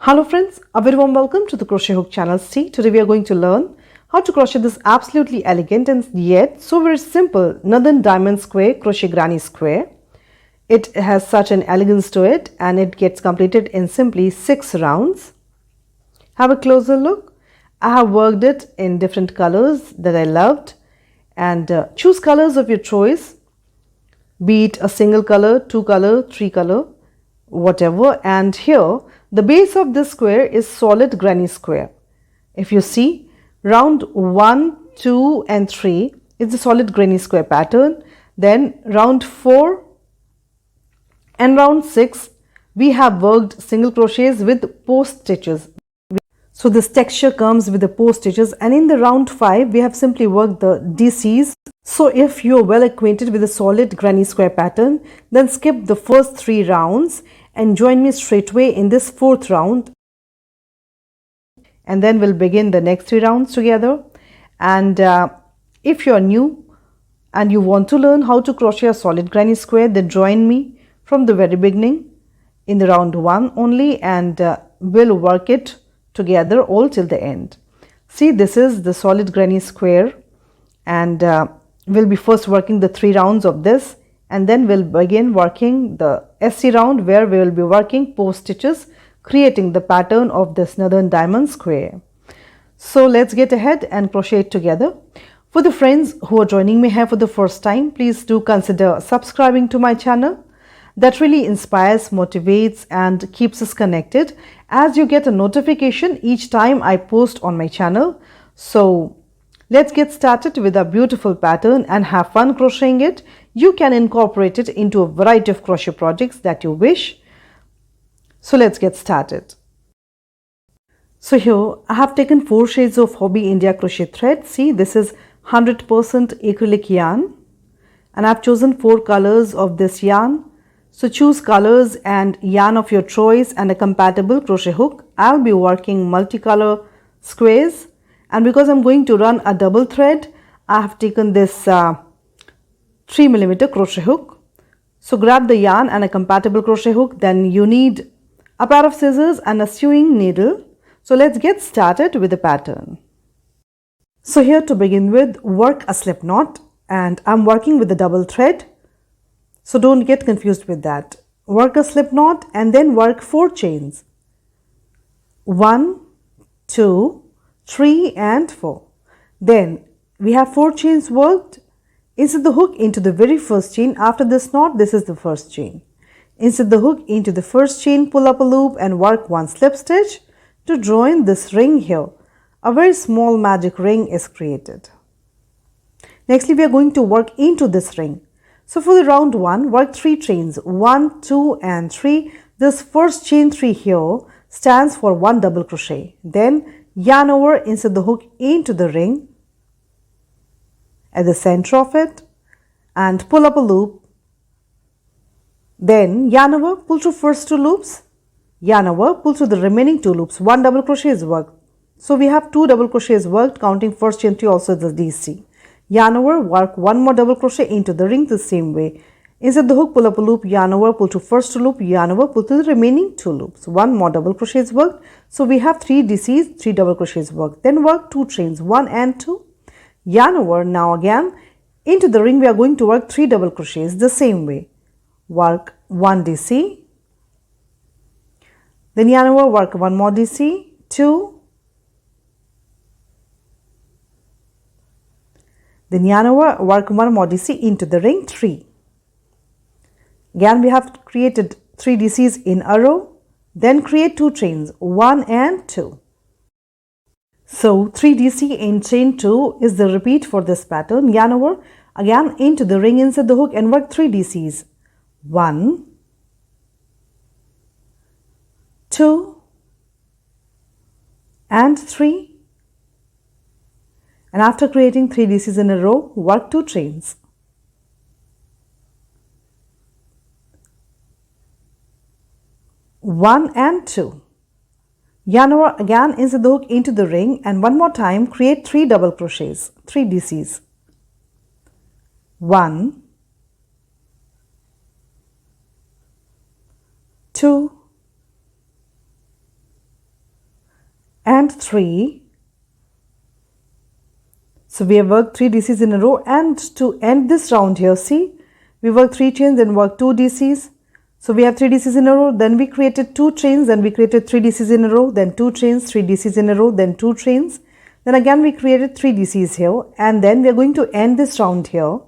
Hello friends, a very warm welcome to the Crochet Hook channel. See, today we are going to learn how to crochet this absolutely elegant and yet so very simple Northern Diamond Square Crochet Granny Square. It has such an elegance to it and it gets completed in simply 6 rounds. Have a closer look. I have worked it in different colors that I loved, and choose colors of your choice, be it a single color, 2 color, 3 color, whatever. And here the base of this square is solid granny square. If you see, round 1, 2 and 3 is the solid granny square pattern. Then round 4 and round 6 we have worked single crochets with post stitches. So this texture comes with the post stitches, and in the round 5 we have simply worked the DCs. So if you are well acquainted with the solid granny square pattern, then skip the first 3 rounds and join me straight away in this 4th round, and then we'll begin the next 3 rounds together. And if you are new and you want to learn how to crochet a solid granny square, then join me from the very beginning in the round 1 only, and we'll work it together all till the end. See, this is the solid granny square, and we'll be first working the 3 rounds of this, and then we'll begin working the SC round where we will be working post stitches, creating the pattern of this Northern Diamond Square. So let's get ahead and crochet it together. For the friends who are joining me here for the first time, please do consider subscribing to my channel. That really inspires, motivates and keeps us connected, as you get a notification each time I post on my channel. So let's get started with a beautiful pattern and have fun crocheting it. You can incorporate it into a variety of crochet projects that you wish. So let's get started. So here I have taken 4 shades of Hobby India crochet thread. See, this is 100% acrylic yarn, and I've chosen 4 colors of this yarn. So choose colors and yarn of your choice and a compatible crochet hook. I'll be working multicolor squares, and because I'm going to run a double thread, I have taken this 3mm crochet hook. So grab the yarn and a compatible crochet hook. Then you need a pair of scissors and a sewing needle. So let's get started with the pattern. So here to begin with, work a slip knot, and I'm working with the double thread. So don't get confused with that. Work a slip knot and then work 4 chains. 1, 2, 3 and 4. Then we have 4 chains worked. Insert the hook into the very first chain. After this knot, this is the first chain. Insert the hook into the first chain, pull up a loop and work 1 slip stitch to join this ring here. A very small magic ring is created. Nextly, we are going to work into this ring. So for the round 1, work 3 chains, 1, 2 and 3. This first chain 3 here stands for 1 double crochet. Then yarn over, insert the hook into the ring at the center of it and pull up a loop. Then yarn over, pull through first 2 loops, yarn over, pull through the remaining 2 loops. 1 double crochet is worked. So we have 2 double crochets worked, counting first chain 3 also the DC. Yarn over, work 1 more double crochet into the ring the same way. Insert the hook, pull up a loop, yarn over, pull to first loop, yarn over, pull to the remaining 2 loops. 1 more double crochet is worked. So we have 3 DCs, 3 double crochets worked. Then work 2 chains, 1 and 2. Yarn over. Now again into the ring we are going to work 3 double crochets the same way. Work 1 DC. Then yarn over, work 1 more DC, 2. Then yarn over, work 1 more DC into the ring, 3. Again we have created 3 DCs in a row. Then create 2 chains, 1 and 2. So 3 DC in chain 2 is the repeat for this pattern. Yarn over, again into the ring, insert the hook and work 3 DCs. 1, 2 and 3. And after creating 3 DCs in a row, work 2 chains. One and 2. Yarn over, again insert the hook into the ring and one more time create 3 double crochets, 3 DCs. 1, 2 and 3. So we have worked 3 DCs in a row, and to end this round here, see, we worked 3 chains, then worked 2 DCs. So we have 3 DCs in a row, then we created 2 chains, then we created 3 DCs in a row, then 2 chains, 3 DCs in a row, then 2 chains. Then again we created 3 DCs here, and then we are going to end this round here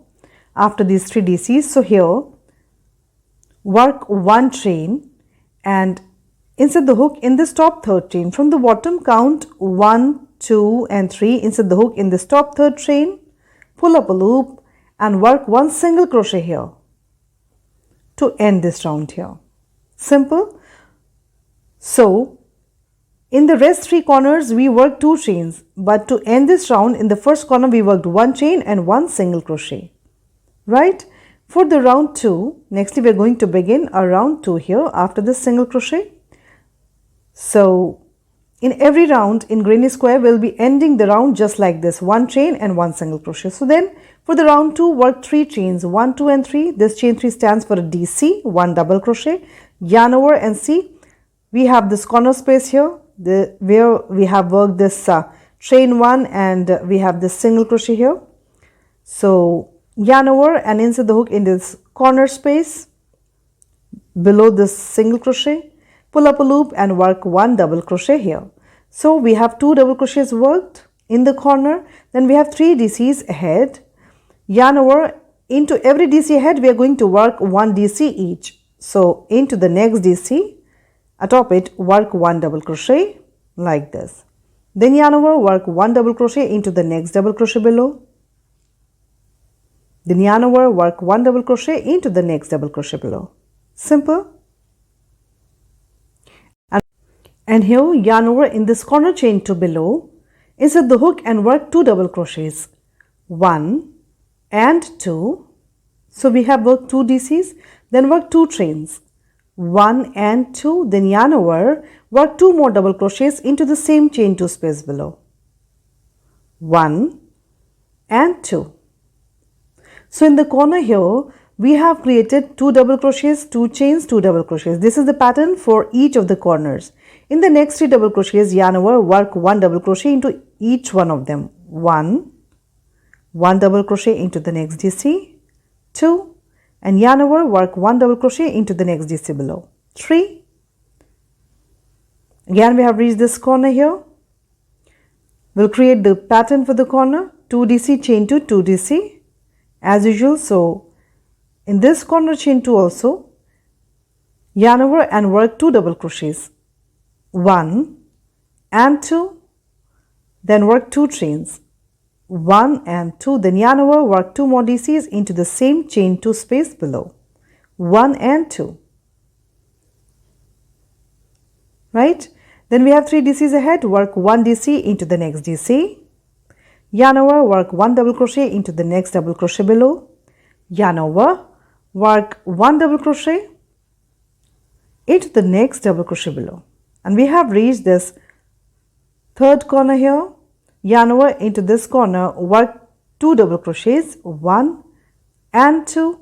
after these 3 DCs. So here, work 1 chain and insert the hook in this top third chain. From the bottom, count 1, 2 and 3, insert the hook in this top third chain, pull up a loop and work 1 single crochet here to end this round here. Simple. So in the rest 3 corners we worked 2 chains, but to end this round in the first corner we worked 1 chain and 1 single crochet, right? For the round 2, next we are going to begin a round 2 here after this single crochet. So in every round in Granny Square we'll be ending the round just like this, 1 chain and 1 single crochet. So then for the round 2, work 3 chains, 1, 2 and 3. This chain 3 stands for a DC, 1 double crochet, yarn over, and see we have this corner space here where we have worked this chain 1 and we have this single crochet here. So yarn over and insert the hook in this corner space below this single crochet, pull up a loop and work 1 double crochet here. So we have 2 double crochets worked in the corner, then we have 3 DCs ahead. Yarn over, into every DC ahead we are going to work 1 DC each. So into the next DC, atop it work 1 double crochet like this. Then yarn over, work 1 double crochet into the next double crochet below. Then yarn over, work 1 double crochet into the next double crochet below. Simple. And here yarn over in this corner chain 2 below, insert the hook and work 2 double crochets, 1 and 2. So we have worked 2 DCs, then work 2 chains, 1 and 2, then yarn over, work 2 more double crochets into the same chain 2 space below, 1 and 2. So in the corner here we have created 2 double crochets, 2 chains, 2 double crochets. This is the pattern for each of the corners. In the next 3 double crochets, yarn over, work 1 double crochet into each one of them, 1 double crochet into the next DC, 2, and yarn over, work 1 double crochet into the next DC below, 3. Again we have reached this corner here. We'll create the pattern for the corner, 2 DC, chain 2, 2 DC as usual. So in this corner chain 2 also, yarn over and work 2 double crochets, 1 and 2, then work 2 chains, 1 and 2, then yarn over, work 2 more DCs into the same chain 2 space below, 1 and 2, right? Then we have 3 DCs ahead, work 1 DC into the next DC, yarn over, work 1 double crochet into the next double crochet below, yarn over, work 1 double crochet into the next double crochet below, and we have reached this third corner here. Yarn over into this corner, work 2 double crochets, 1 and 2,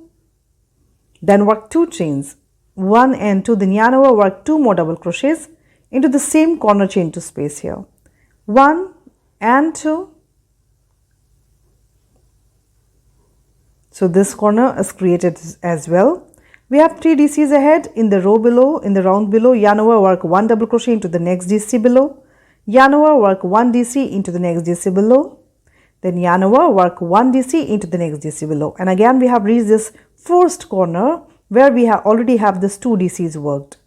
then work 2 chains, 1 and 2, then yarn over, work 2 more double crochets into the same corner chain 2 space here, 1 and 2. So this corner is created as well. We have 3 DCs ahead. In the row below, in the round below, yarn over, work 1 double crochet into the next DC below, yarn over, work 1 DC into the next DC below, then yarn over, work 1 DC into the next DC below, and again we have reached this first corner where we already have this 2 DCs worked.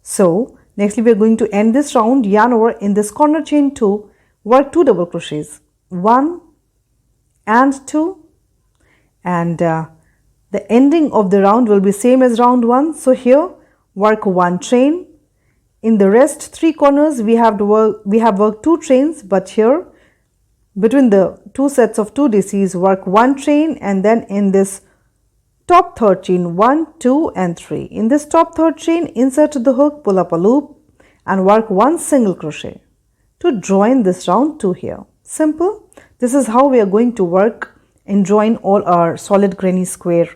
So nextly we are going to end this round. Yarn over in this corner chain 2, work 2 double crochets, 1 and 2, and the ending of the round will be same as round 1. So here work 1 chain. In the rest 3 corners we have worked 2 chains, but here between the 2 sets of 2 DCs work 1 chain, and then in this top third chain 1, 2 and 3. In this top third chain, insert the hook, pull up a loop and work 1 single crochet to join this round 2 here. Simple. This is how we are going to work and join all our solid granny square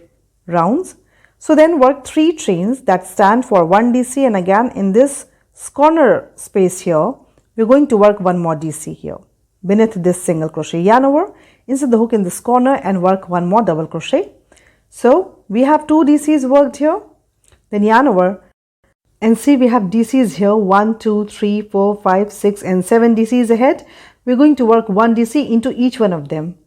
rounds. So then work 3 chains that stand for 1 DC, and again in this corner space here we're going to work one more DC here beneath this single crochet. Yarn over, insert the hook in this corner and work one more double crochet. So we have 2 DCs worked here, then yarn over and see we have DCs here 1, 2, 3, 4, 5, 6 and 7 DCs ahead. We're going to work 1 DC into each one of them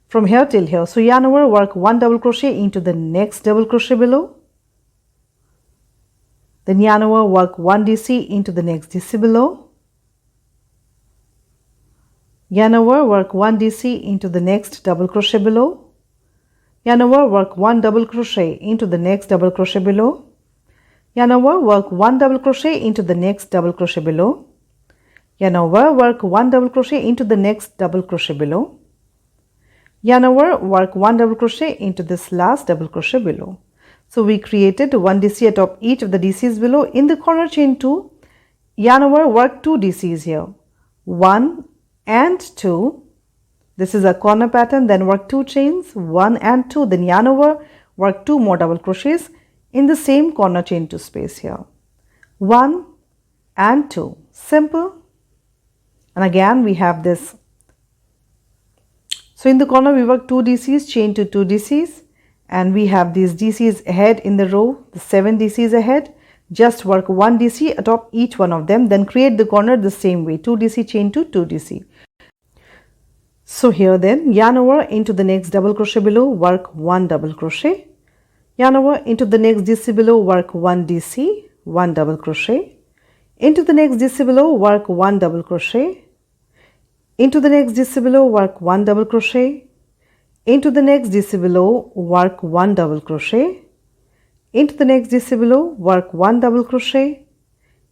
from here till here. So yarn over, work 1 double crochet into the next double crochet below. Then yarn over, work 1 DC into the next DC below. Yarn over, work 1 DC into the next double crochet below. Yarn over, work 1 double crochet into the next double crochet below. Yarn over, work 1 double crochet into the next double crochet below. Yarn over, work 1 double crochet into the next double crochet below. Yarn over, work 1 double crochet into this last double crochet below. So we created 1 DC atop each of the DCs below. In the corner chain 2, yarn over, work 2 DCs here, 1 and 2. This is a corner pattern. Then work 2 chains, 1 and 2. Then yarn over, work 2 more double crochets in the same corner chain 2 space here, 1 and 2. Simple. And again we have this. So in the corner we work 2 DCs, chain to 2 DCs, and we have these DCs ahead in the row, the 7 DCs ahead. Just work 1 DC atop each one of them, then create the corner the same way, 2 DC, chain to 2 DC. So here then, yarn over into the next double crochet below, work 1 double crochet. Yarn over into the next DC below, work 1 DC, 1 double crochet. Into the next DC below, work 1 double crochet. Into the next DC below, work 1 double crochet. Into the next DC below, work 1 double crochet. Into the next DC below, work 1 double crochet,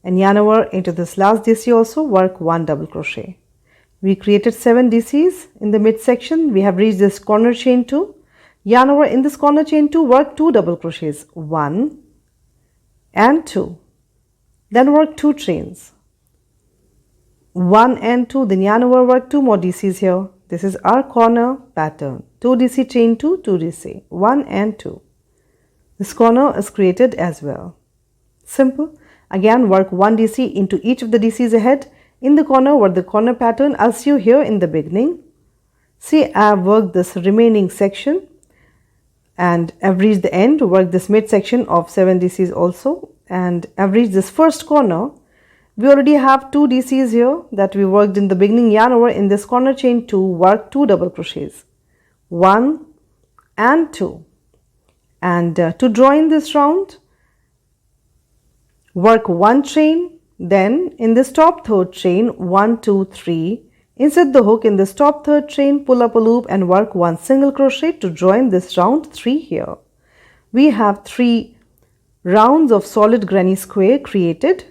and yarn over into this last DC also, work 1 double crochet. We created 7 DCs in the midsection. We have reached this corner chain 2. Yarn over in this corner chain 2, work 2 double crochets, 1 and 2. Then work 2 chains, 1 and 2. Then yarn over, work 2 more DCs here. This is our corner pattern, 2 DC, chain 2, 2 DC, 1 and 2. This corner is created as well. Simple. Again work 1 DC into each of the DCs ahead. In the corner, work the corner pattern as you here in the beginning. See, I have worked this remaining section and I've reached the end. Work this midsection of 7 DCs also, and I've reached this first corner. We already have 2 DCs here that we worked in the beginning. Yarn over in this corner chain 2, work 2 double crochets, 1 and 2. And to join this round, work 1 chain, then in this top third chain 1, 2, 3, insert the hook in this top third chain, pull up a loop and work 1 single crochet to join this round 3 here. We have 3 rounds of solid granny square created.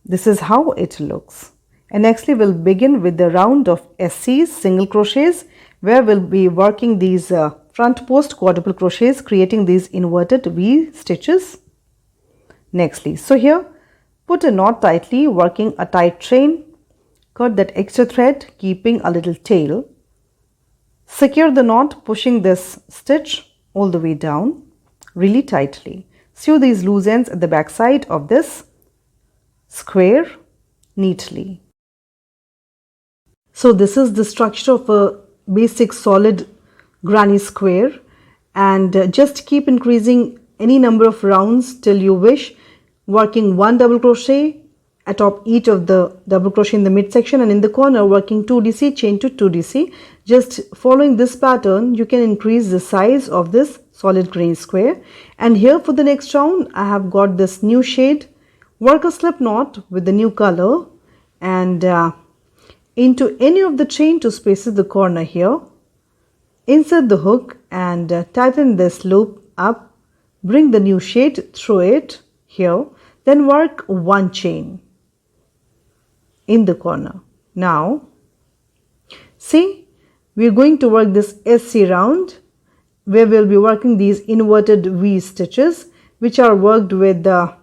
This is how it looks. And next we will begin with the round of SCs, single crochets, where we'll be working these front post quadruple crochets, creating these inverted V stitches. Nextly, so here put a knot tightly, working a tight chain, cut that extra thread, keeping a little tail. Secure the knot, pushing this stitch all the way down really tightly. Sew these loose ends at the back side of this square neatly. So this is the structure of a basic solid granny square, and just keep increasing any number of rounds till you wish, working 1 double crochet atop each of the double crochet in the midsection, and in the corner working 2 DC, chain to 2 DC. Just following this pattern, you can increase the size of this solid granny square. And here for the next round, I have got this new shade. Work a slip knot with the new color and into any of the chain 2 spaces the corner here. Insert the hook and tighten this loop up. Bring the new shade through it here. Then work 1 chain in the corner. Now, see, we are going to work this SC round where we will be working these inverted V stitches, which are worked with the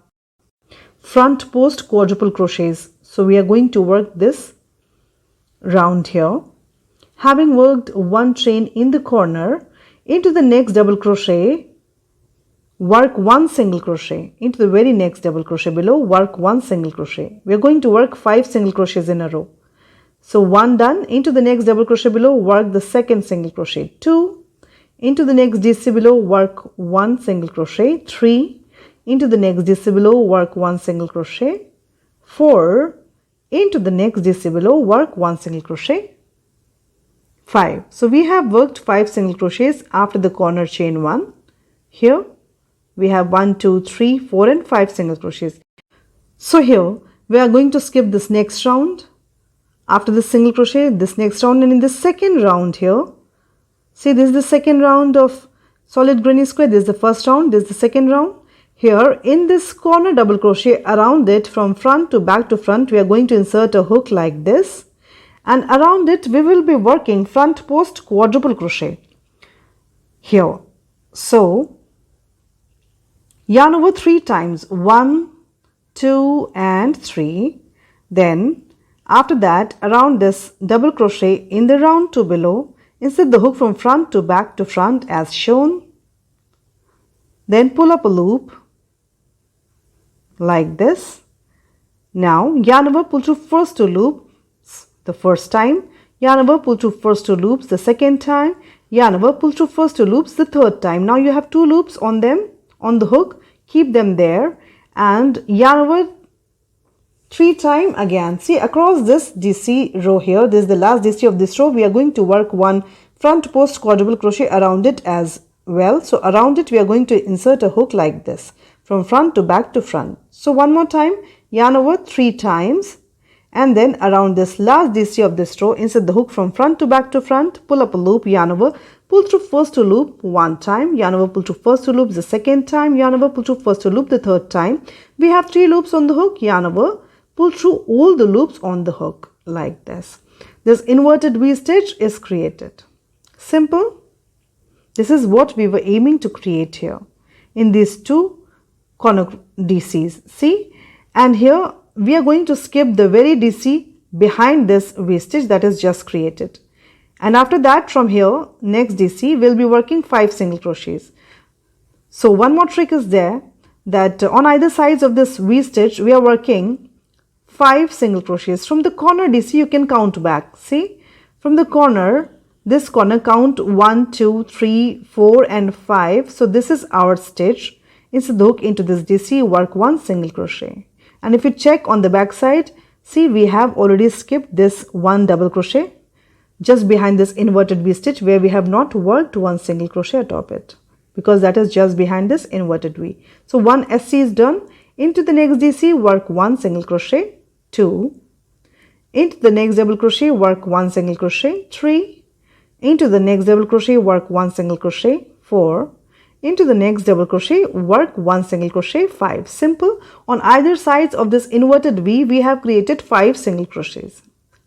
front post quadruple crochets. So we are going to work this round here. Having worked 1 chain in the corner, into the next double crochet, work 1 single crochet into the very next double crochet below, work 1 single crochet. We are going to work 5 single crochets in a row. So 1 done, into the next double crochet below, work the second single crochet, 2, into the next DC below, work 1 single crochet, 3, into the next DC below, work 1 single crochet, 4, into the next DC below, work 1 single crochet, 5. So we have worked 5 single crochets after the corner chain 1. Here we have 1, 2, 3, 4 and 5 single crochets. So here we are going to skip this next round. After the single crochet, this next round, and in the second round here, see, this is the second round of solid granny square. This is the first round, this is the second round. Here in this corner double crochet, around it from front to back to front, we are going to insert a hook like this, and around it we will be working front post quadruple crochet here. So yarn over 3 times, 1, 2 and 3. Then after that, around this double crochet in the round 2 below, insert the hook from front to back to front as shown. Then pull up a loop like this. Now yarn over, pull through first 2 loops the first time, yarn over, pull through first 2 loops the second time, yarn over, pull through first 2 loops the third time. Now you have 2 loops on them, on the hook, keep them there and yarn over 3 times again. See, across this DC row here, this is the last DC of this row, we are going to work 1 front post quadruple crochet around it as well. So around it we are going to insert a hook like this from front to back to front. So one more time, yarn over 3 times and then around this last DC of this row, insert the hook from front to back to front, pull up a loop, yarn over, pull through first 2 loop 1 time, yarn over, pull through first 2 loops the second time, yarn over, pull through first 2 loop the third time. We have 3 loops on the hook, yarn over, pull through all the loops on the hook like this. This inverted V stitch is created. Simple. This is what we were aiming to create here in these 2 corner DCs. See, and here we are going to skip the very DC behind this V stitch that is just created. And after that, from here, next DC, we'll be working 5 single crochets. So one more trick is there, that on either sides of this V stitch, we are working 5 single crochets. From the corner DC, you can count back. See, from the corner, this corner, count 1, 2, 3, 4 and 5. So this is our stitch. Insert the hook into this DC, work 1 single crochet. And if you check on the back side, see, we have already skipped this 1 double crochet just behind this inverted V stitch where we have not worked 1 single crochet atop it, because that is just behind this inverted V. So 1 SC is done. Into the next DC, work 1 single crochet, 2, into the next double crochet, work 1 single crochet, 3, into the next double crochet, work 1 single crochet, 4, into the next double crochet, work 1 single crochet, 5. Simple. On either sides of this inverted V, we have created 5 single crochets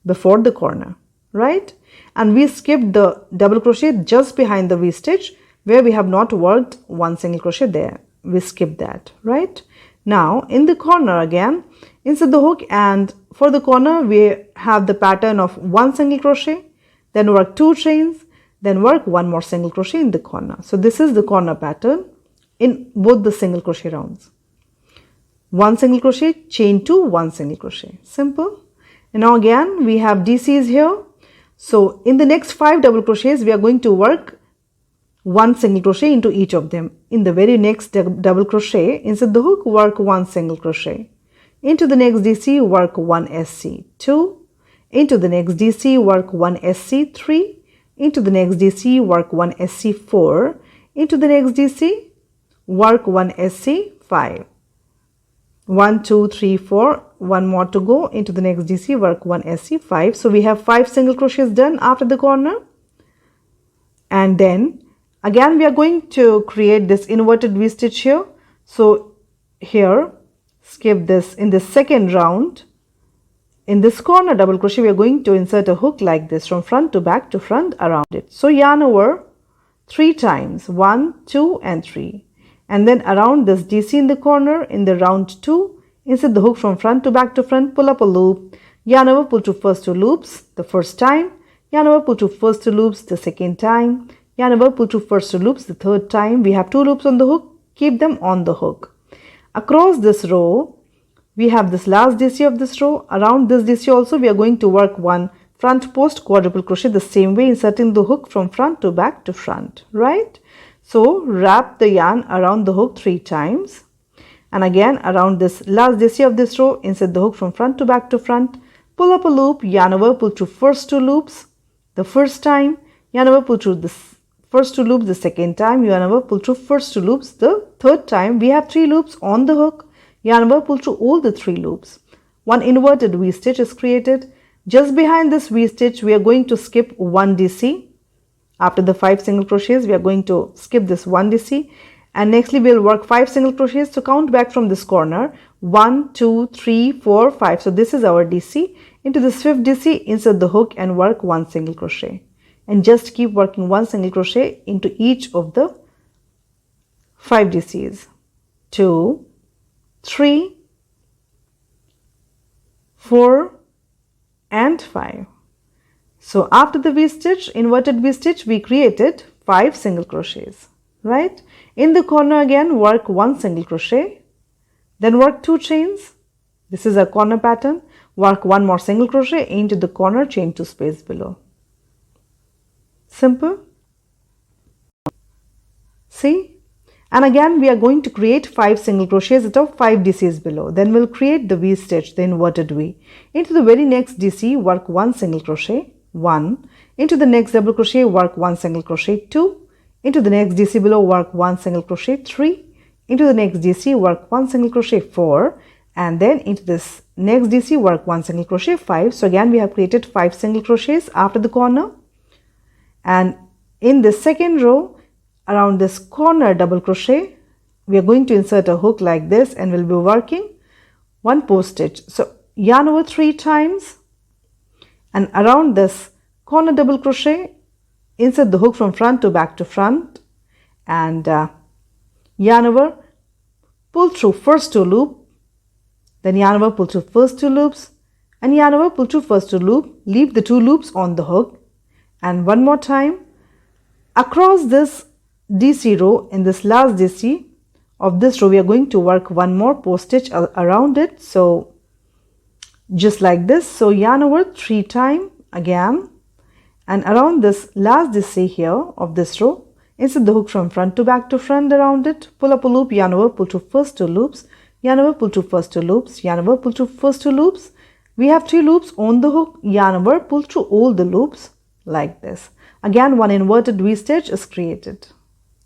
before the corner, right? And we skipped the double crochet just behind the V stitch where we have not worked 1 single crochet there. We skipped that, right? Now in the corner again, insert the hook, and for the corner we have the pattern of 1 single crochet, then work 2 chains, then work 1 more single crochet in the corner. So this is the corner pattern in both the single crochet rounds. 1 single crochet, chain 2, 1 single crochet. Simple. And now again we have DCs here. So in the next 5 double crochets, we are going to work 1 single crochet into each of them. In the very next double crochet, insert the hook, work 1 single crochet. Into the next DC, work 1 SC, 2. Into the next DC, work 1 SC, 3. Into the next DC, work 1 SC, 4. Into the next DC, work 1 SC, 5. 1, 2, 3, 4. One more to go. Into the next DC, work 1 SC, 5. So we have 5 single crochets done after the corner. And then again we are going to create this inverted V stitch here. So here, skip this. In the second round, in this corner double crochet, we are going to insert a hook like this from front to back to front around it. So yarn over 3 times, 1, 2 and 3. And then around this DC in the corner, in the round 2, insert the hook from front to back to front, pull up a loop, yarn over, pull through first 2 loops the first time, yarn over, pull through first 2 loops the second time, yarn over, pull through first 2 loops the third time. We have 2 loops on the hook, keep them on the hook. Across this row, we have this last DC of this row. Around this DC also, we are going to work one front post quadruple crochet the same way, inserting the hook from front to back to front, right? So wrap the yarn around the hook 3 times, and again around this last DC of this row, insert the hook from front to back to front, pull up a loop, yarn over, pull through first 2 loops the first time, yarn over, pull through the first 2 loops the second time, yarn over, pull through first 2 loops the third time. We have 3 loops on the hook, yarn over, pull through all the 3 loops. One inverted V stitch is created. Just behind this V stitch, we are going to skip 1 DC. After the 5 single crochets, we are going to skip this 1 DC, and nextly we will work 5 single crochets to count back from this corner. 1, 2, 3, 4, 5. So this is our DC. Into this 5th DC, insert the hook and work 1 single crochet, and just keep working 1 single crochet into each of the 5 DCs. 2, 3, 4 and 5. So after the V stitch, inverted V stitch, we created 5 single crochets, right? In the corner again, work 1 single crochet, then work 2 chains. This is a corner pattern. Work 1 more single crochet into the corner, chain 2 space below. Simple. See? And again we are going to create 5 single crochets out of 5 DCs below. Then we'll create the V stitch, the inverted V. Into the very next DC, work 1 single crochet, 1. Into the next double crochet, work 1 single crochet, 2. Into the next DC below, work 1 single crochet, 3. Into the next DC, work 1 single crochet, 4. And then into this next DC, work 1 single crochet, 5. So again we have created 5 single crochets after the corner. And in the second row, around this corner double crochet, we are going to insert a hook like this, and we'll be working 1 post stitch. So yarn over 3 times, and around this corner double crochet, insert the hook from front to back to front, and yarn over, pull through first 2 loop, then yarn over, pull through first 2 loops, and yarn over, pull through first 2 loop, leave the 2 loops on the hook, and one more time across this DC row. In this last DC of this row, we are going to work 1 more post stitch around it, so just like this. So yarn over 3 times again, and around this last DC here of this row, insert the hook from front to back to front around it, pull up a loop, yarn over, pull through first 2 loops, yarn over, pull through first 2 loops, yarn over, pull through first 2 loops. We have 3 loops on the hook, yarn over, pull through all the loops like this. Again 1 inverted V stitch is created.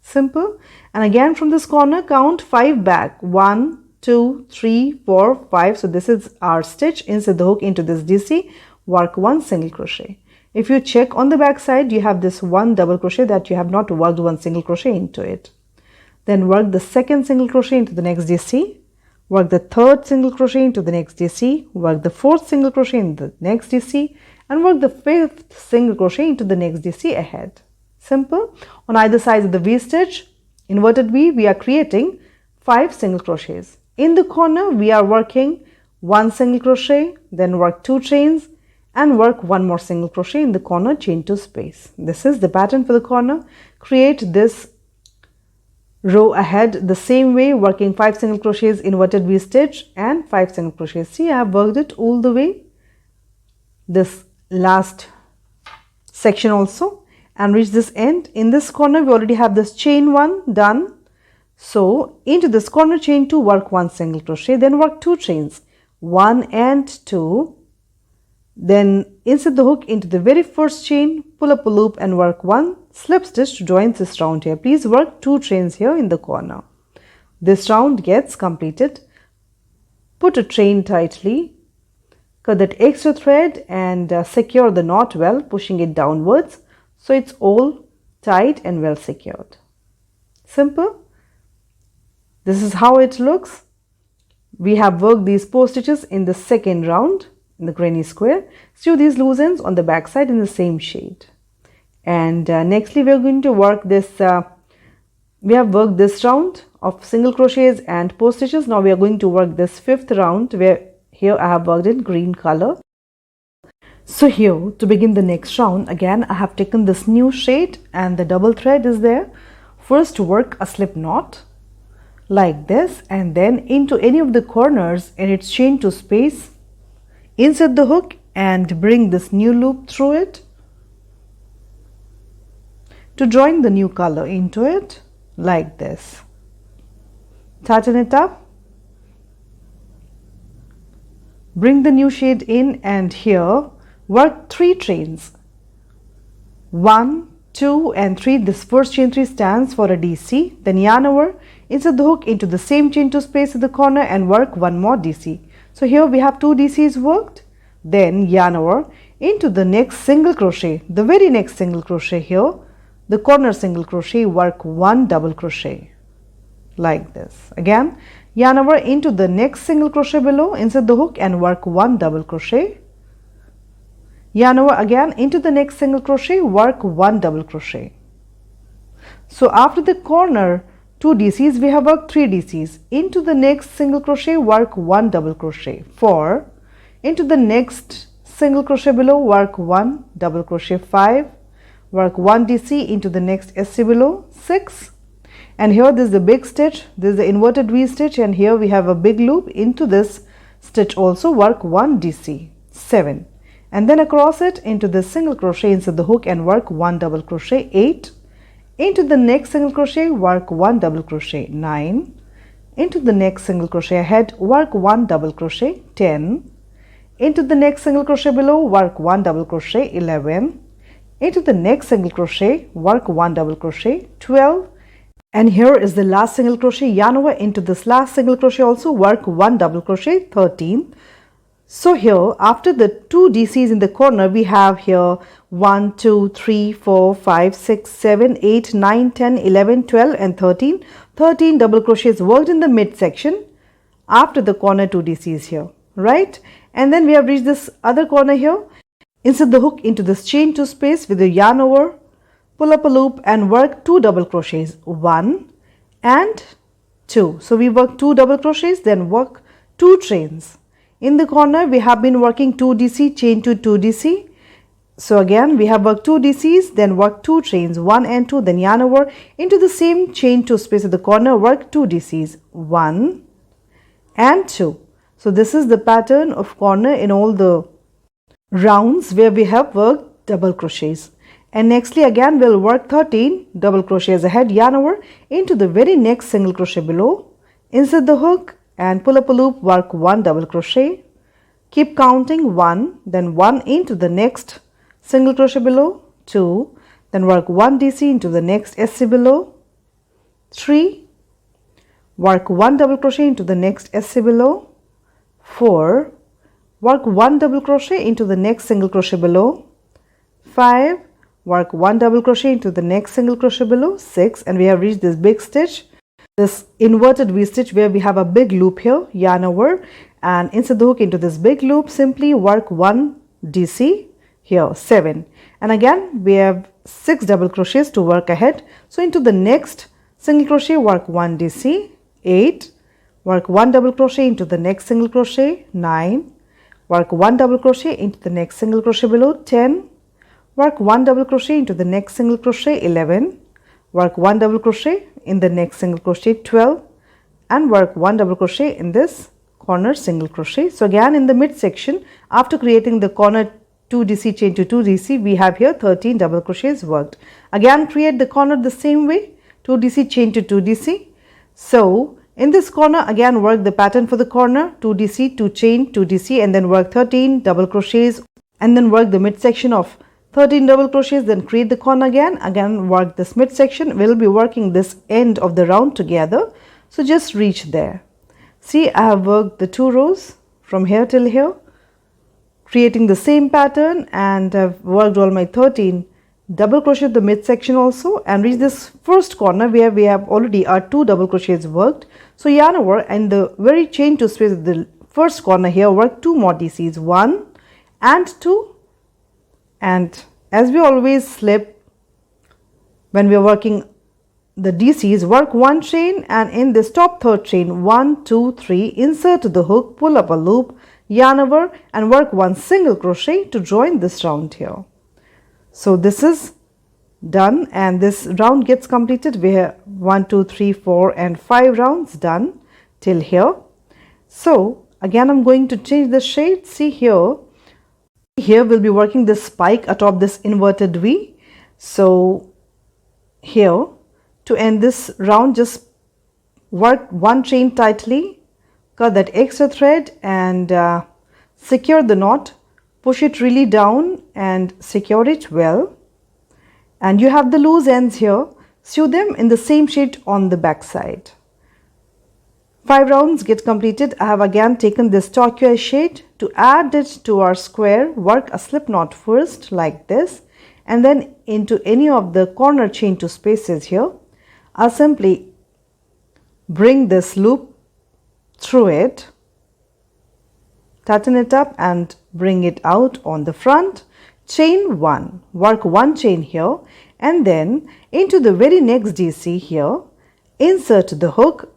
Simple. And again from this corner, count 5 back. 1, 2, 3, 4, 5. So this is our stitch. Insert the hook into this DC, work 1 single crochet. If you check on the back side, you have this 1 double crochet that you have not worked 1 single crochet into it. Then work the 2nd single crochet into the next DC, work the 3rd single crochet into the next DC, work the 4th single crochet in the next DC, and work the 5th single crochet into the next DC ahead. Simple. On either side of the V stitch, inverted V, we are creating 5 single crochets. In the corner, we are working 1 single crochet, then work 2 chains, and work 1 more single crochet in the corner, chain 2 space. This is the pattern for the corner. Create this row ahead the same way, working 5 single crochets, inverted V stitch, and 5 single crochets. See, I have worked it all the way, this last section also, and reach this end. In this corner, we already have this chain 1 done. So into this corner chain 2, work 1 single crochet, then work 2 chains, 1 and 2. Then insert the hook into the very first chain, pull up a loop and work 1 slip stitch to join this round here. Please work 2 chains here in the corner. This round gets completed. Put a chain tightly, cut that extra thread and secure the knot well, pushing it downwards so it's all tight and well secured. Simple. This is how it looks. We have worked these post stitches in the second round in the granny square. Sew these loose ends on the back side in the same shade. And nextly we are going to work this, we have worked this round of single crochets and post stitches. Now we are going to work this 5th round, where here I have worked in green color. So here to begin the next round, again I have taken this new shade and the double thread is there. First work a slip knot. like this, and then into any of the corners, and it's chain to space. Insert the hook and bring this new loop through it to join the new color into it like this. Tighten it up. Bring the new shade in, and here work 3 chains. 1, 2 and 3. This first chain 3 stands for a DC. Then yarn over, insert the hook into the same chain to space at the corner and work 1 more DC. So here we have 2 DCs worked. Then yarn over into the next single crochet, the very next single crochet here, the corner single crochet, work 1 double crochet like this. Again, yarn over into the next single crochet below, insert the hook and work 1 double crochet. Yarn over again into the next single crochet, work 1 double crochet. So after the corner 2 DCs, we have worked 3 DCs. Into the next single crochet, work 1 double crochet. 4. Into the next single crochet below, work 1 double crochet. 5. Work 1 DC into the next SC below. 6. And here this is the big stitch, this is the inverted V stitch, and here we have a big loop. Into this stitch also work 1 DC. 7. And then across it into the single crochet, insert the hook and work 1 double crochet. 8. Into the next single crochet, work 1 double crochet. 9. Into the next single crochet ahead, work 1 double crochet. 10. Into the next single crochet below, work 1 double crochet. 11. Into the next single crochet, work 1 double crochet. 12. And here is the last single crochet, yarn over into this last single crochet also, work 1 double crochet. 13. So here after the 2 DCs in the corner, we have here 1, 2, 3, 4, 5, 6, 7, 8, 9, 10, 11, 12 and 13. 13 double crochets worked in the midsection after the corner 2 DCs here, right? And then we have reached this other corner here. Insert the hook into this chain to space with the yarn over, pull up a loop and work 2 double crochets, 1 and 2. So we work 2 double crochets, then work 2 chains. In the corner we have been working 2 DC, chain to 2 DC. So again we have worked 2 DCs, then work 2 chains, 1 and 2, then yarn over into the same chain to space at the corner, work 2 DCs, 1 and 2. So this is the pattern of corner in all the rounds where we have worked double crochets. And nextly again we'll work 13 double crochets ahead, yarn over into the very next single crochet below, insert the hook and pull up a loop, work 1 double crochet. Keep counting 1, then 1 into the next single crochet below, 2, then work 1 DC into the next SC below, 3, work 1 double crochet into the next SC below, 4, work 1 double crochet into the next single crochet below, 5, work 1 double crochet into the next single crochet below, 6, and we have reached this big stitch, this inverted V stitch where we have a big loop here, yarn over and insert the hook into this big loop, simply work 1 DC here, 7, and again we have 6 double crochets to work ahead. So into the next single crochet, work 1 DC, 8, work 1 double crochet into the next single crochet, 9, work 1 double crochet into the next single crochet below, 10, work 1 double crochet into the next single crochet, 11, work 1 double crochet in the next single crochet, 12, and work 1 double crochet in this corner single crochet. So again in the midsection, after creating the corner 2 DC chain to 2 DC, we have here 13 double crochets worked. Again create the corner the same way, 2 DC chain to 2 DC. So in this corner again work the pattern for the corner, 2 DC, 2 chain, 2 DC, and then work 13 double crochets, and then work the midsection of 13 double crochets, then create the corner again work this midsection. We'll be working this end of the round together, so just reach there. See, I have worked the 2 rows from here till here, creating the same pattern, and I've worked all my 13 double crochet the midsection also, and reach this first corner where we have already our 2 double crochets worked. So yarn over and the very chain to space of the first corner here, work 2 more DCs, 1 and 2. And as we always slip when we are working the DCs, work 1 chain, and in this top 3rd chain, 1, 2, 3, insert the hook, pull up a loop, yarn over and work 1 single crochet to join this round here. So this is done, and this round gets completed. We have 1, 2, 3, 4 and 5 rounds done till here. So again I'm going to change the shade. See here we'll be working this spike atop this inverted V. So here, to end this round, just work one chain tightly, cut that extra thread and secure the knot, push it really down and secure it well. And you have the loose ends here, sew them in the same shade on the back side. 5 rounds get completed. I have again taken this turquoise shade. To add it to our square, work a slip knot first like this, and then into any of the corner chain 2 spaces here, I'll simply bring this loop through it, tighten it up and bring it out on the front, chain 1, work 1 chain here, and then into the very next DC here, insert the hook,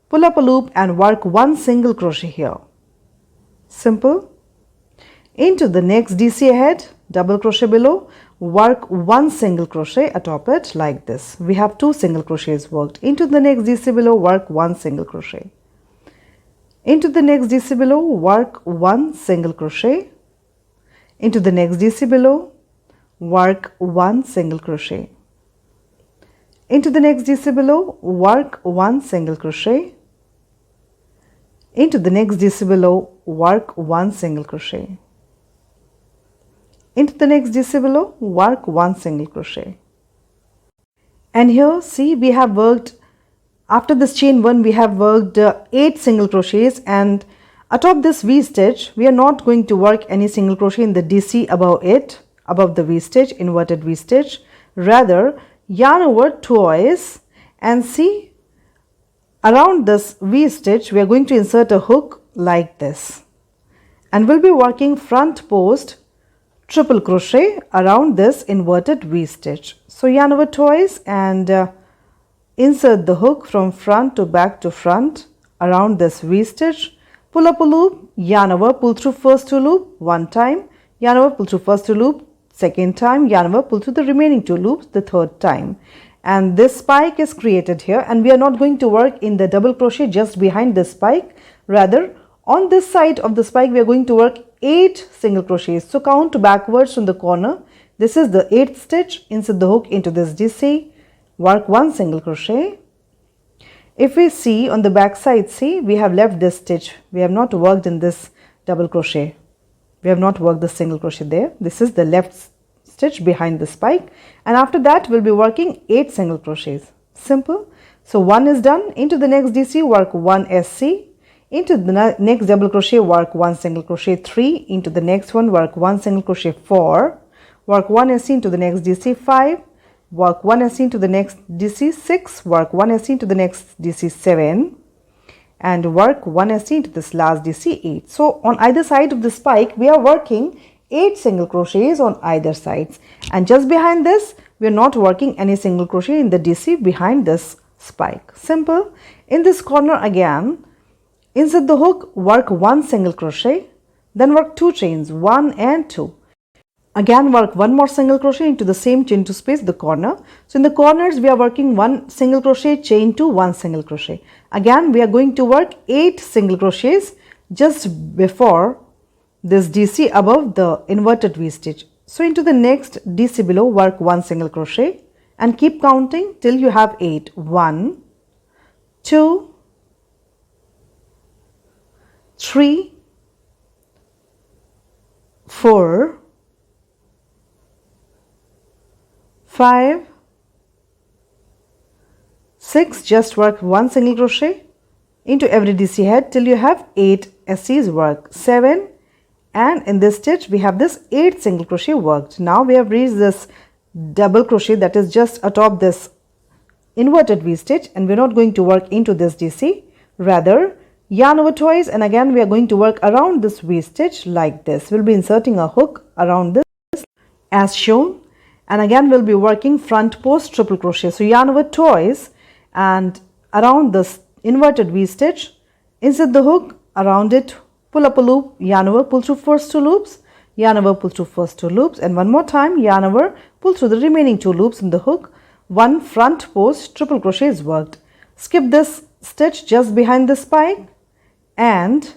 pull up a loop and work 1 single crochet here. Simple. Into the next DC ahead, double crochet below, work 1 single crochet atop it like this. We have 2 single crochets worked. Into the next DC below, work 1 single crochet. Into the next DC below, work 1 single crochet. Into the next DC below, work 1 single crochet. Into the next DC below, work 1 single crochet. Into the next DC below, work 1 single crochet. Into the next DC below, work 1 single crochet. And here see, we have worked, after this chain 1 we have worked 8 single crochets, and atop this V stitch we are not going to work any single crochet in the DC above it, above the V stitch, inverted V stitch. Rather yarn over twice, and see, around this V stitch we are going to insert a hook like this, and we'll be working front post triple crochet around this inverted V stitch. So yarn over twice and insert the hook from front to back to front around this V stitch, pull up a loop, yarn over, pull through first 2 loop 1 time, yarn over, pull through first 2 loop 2nd time, yarn over, pull through the remaining 2 loops the 3rd time. And this spike is created here, and we are not going to work in the double crochet just behind this spike. Rather, on this side of the spike we are going to work 8 single crochets. So count backwards from the corner. This is the 8th stitch. Insert the hook into this DC, work 1 single crochet. If we see on the back side, see, we have left this stitch. We have not worked in this double crochet. We have not worked the single crochet there. This is the left stitch behind the spike, and after that we'll be working 8 single crochets. Simple. So 1 is done. Into the next DC, work 1 SC. Into the next double crochet, work 1 single crochet 3. Into the next one, work 1 single crochet 4. Work 1 SC into the next DC 5. Work 1 SC into the next DC 6. Work 1 SC into the next DC 7. And work 1 SC into this last DC 8. So on either side of the spike we are working 8 single crochets on either sides, and just behind this we are not working any single crochet in the DC behind this spike. Simple. In this corner again, insert the hook, work 1 single crochet, then work 2 chains 1 and 2. Again work 1 more single crochet into the same chain 2 space, the corner. So in the corners we are working 1 single crochet, chain 2, 1 single crochet. Again we are going to work 8 single crochets just before this DC above the inverted V stitch. So into the next DC below, work 1 single crochet and keep counting till you have 8. 1, 2, 3, 4, 5, 6. Just work 1 single crochet into every DC head till you have 8 SCs. Work 7. And in this stitch we have this 8 single crochet worked. Now we have reached this double crochet that is just atop this inverted V stitch, and we are not going to work into this DC. Rather yarn over twice, and again we are going to work around this V stitch like this. We'll be inserting a hook around this as shown, and again we'll be working front post triple crochet. So yarn over twice and around this inverted V stitch, insert the hook around it, pull up a loop, yarn over, pull through first 2 loops, yarn over, pull through first 2 loops, and one more time yarn over, pull through the remaining 2 loops in the hook. 1 front post triple crochet is worked. Skip this stitch just behind the spike, and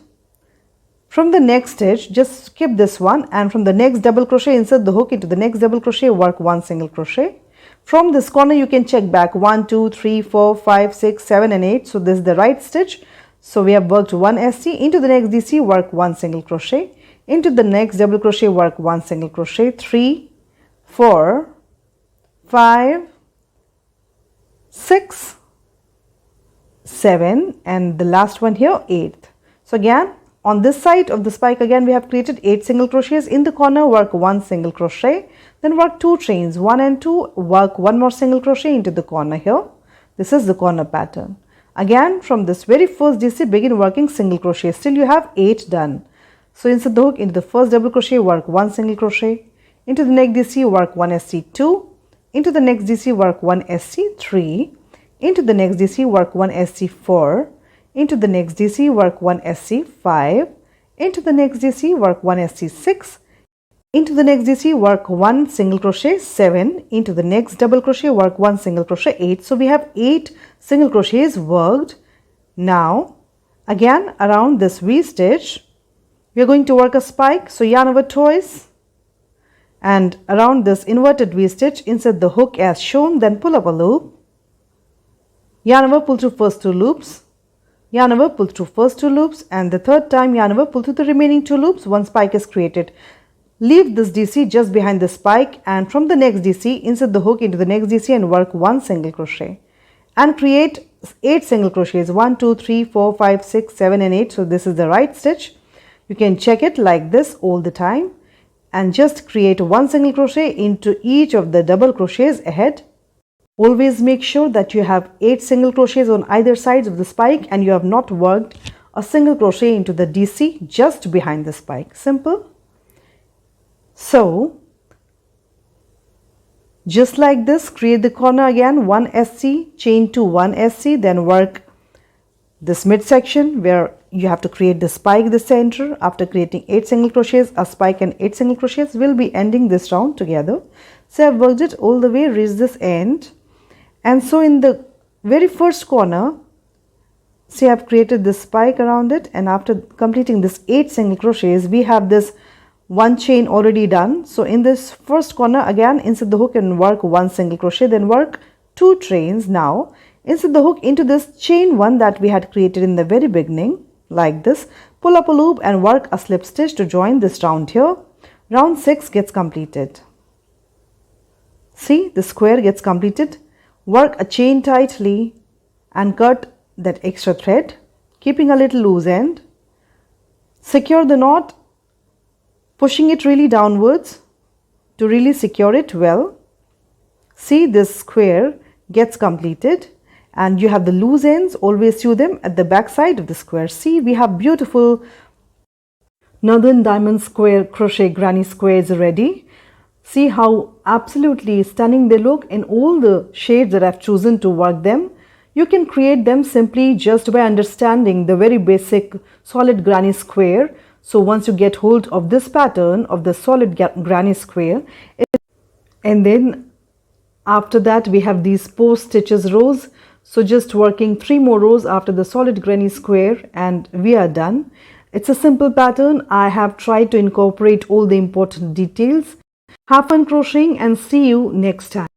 from the next stitch just skip this one, and from the next double crochet insert the hook into the next double crochet, work 1 single crochet. From this corner you can check back 1, 2, 3, 4, 5, 6, 7 and 8. So this is the right stitch. So we have worked 1 SC, into the next DC work 1 single crochet, into the next double crochet work 1 single crochet, 3, 4, 5, 6, 7 and the last one here 8. So again on this side of the spike again we have created 8 single crochets. In the corner work 1 single crochet, then work 2 chains, 1 and 2, work 1 more single crochet into the corner here. This is the corner pattern. Again from this very first DC begin working single crochet. Still you have 8 done. So insert the hook into the first double crochet, work 1 single crochet, into the next DC work 1 SC2, into the next DC work 1 SC3, into the next DC work 1 SC4, into the next DC work 1 SC5, into the next DC work 1 SC6, into the next DC work 1 single crochet 7, into the next double crochet work 1 single crochet 8. So we have 8 single crochets worked. Now again around this V stitch we are going to work a spike. So yarn over twice, and around this inverted V stitch insert the hook as shown, then pull up a loop, yarn over, pull through first 2 loops, yarn over, pull through first 2 loops, and the third time yarn over, pull through the remaining 2 loops. 1 spike is created. Leave this DC just behind the spike, and from the next DC insert the hook into the next DC and work 1 single crochet and create 8 single crochets, 1, 2, 3, 4, 5, 6, 7 and 8. So this is the right stitch. You can check it like this all the time and just create 1 single crochet into each of the double crochets ahead. Always make sure that you have 8 single crochets on either sides of the spike and you have not worked a single crochet into the DC just behind the spike. Simple. So just like this, create the corner again, 1 SC, chain to 1 SC, then work this midsection where you have to create the spike, the center. After creating 8 single crochets, a spike and 8 single crochets will be ending this round together. So I've worked it all the way, reached this end. And so in the very first corner, see I've created this spike around it, and after completing this 8 single crochets, we have this 1 chain already done. So in this first corner again insert the hook and work 1 single crochet, then work 2 chains. Now insert the hook into this chain 1 that we had created in the very beginning like this, pull up a loop and work a slip stitch to join this round here. Round 6 gets completed. See, the square gets completed. Work a chain tightly and cut that extra thread, keeping a little loose end. Secure the knot, pushing it really downwards to really secure it well. See, this square gets completed and you have the loose ends. Always sew them at the back side of the square. See, we have beautiful Northern Diamond Square Crochet Granny Squares ready. See how absolutely stunning they look in all the shades that I've chosen to work them. You can create them simply just by understanding the very basic solid granny square. So once you get hold of this pattern of the solid granny square, and then after that we have these post stitches rows. So just working 3 more rows after the solid granny square and we are done. It's a simple pattern. I have tried to incorporate all the important details. Have fun crocheting and see you next time.